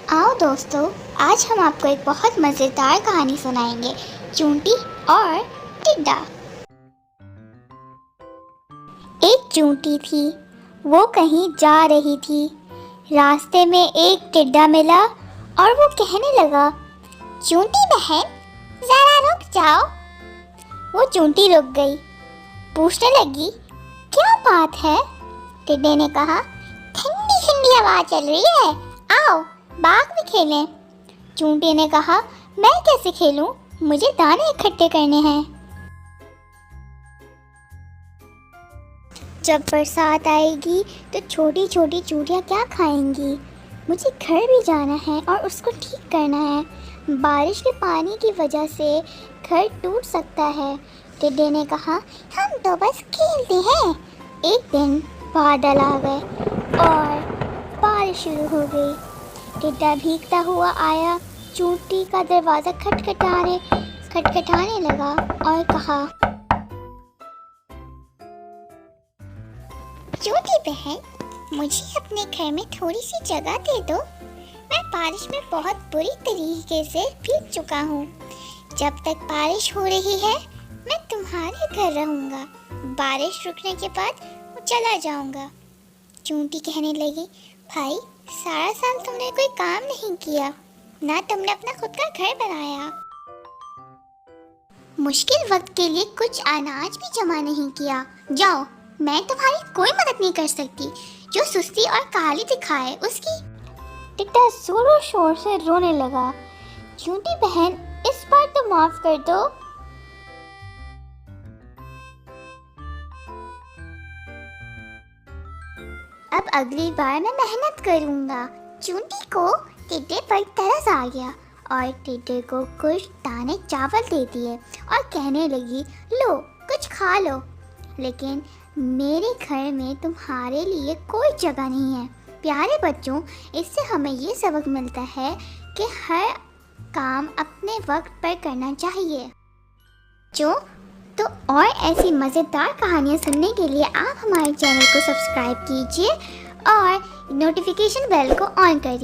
आओ दोस्तों, आज हम आपको एक बहुत मज़ेदार कहानी सुनाएंगे, चूंटी और टिड्डा। एक चूंटी थी, वो कहीं जा रही थी। रास्ते में एक टिड्डा मिला और वो कहने लगा, चूंटी बहन, ज़रा रुक जाओ। वो चूंटी रुक गई, पूछने लगी, क्या बात है? टिड्डे ने कहा, ठंडी ठंडी हवा चल रही है, आओ बाग में खेलें। चूंटी ने कहा, मैं कैसे खेलूं? मुझे दाने इकट्ठे करने हैं। जब बरसात आएगी तो छोटी छोटी चूड़ियाँ क्या खाएंगी? मुझे घर भी जाना है और उसको ठीक करना है। बारिश के पानी की वजह से घर टूट सकता है। टिड्डे ने कहा, हम तो बस खेलते हैं। एक दिन बादल आ गए और बारिश शुरू हो गई। टिड्डा भीगता हुआ आया, चूंटी का दरवाज़ा खटखटाने लगा और कहा, चूंटी बहन, मुझे अपने घर में थोड़ी सी जगह दे दो। मैं बारिश में बहुत बुरी तरीके से भीग चुका हूँ। जब तक बारिश हो रही है मैं तुम्हारे घर रहूँगा। बारिश रुकने के बाद मैं चला जाऊँगा। चूंटी कहने लगी, भाई, सारा साल तुमने कोई काम नहीं किया, ना तुमने अपना खुद का घर बनाया, मुश्किल वक्त के लिए कुछ अनाज भी जमा नहीं किया। जाओ, मैं तुम्हारी कोई मदद नहीं कर सकती। जो सुस्ती और काली दिखाए उसकी। टिड्डा जोरों शोर से रोने लगा, चूंटी बहन, इस बार तो माफ कर दो। अब अगली बार मैं मेहनत करूंगा। चूंटी को टिड्डे पर तरस आ गया और टिड्डे को कुछ दाने चावल दे दिए और कहने लगी, लो कुछ खा लो, लेकिन मेरे घर में तुम्हारे लिए कोई जगह नहीं है। प्यारे बच्चों, इससे हमें ये सबक मिलता है कि हर काम अपने वक्त पर करना चाहिए। तो और ऐसी मज़ेदार कहानियाँ सुनने के लिए आप हमारे चैनल को सब्सक्राइब कीजिए और नोटिफिकेशन बेल को ऑन करिए।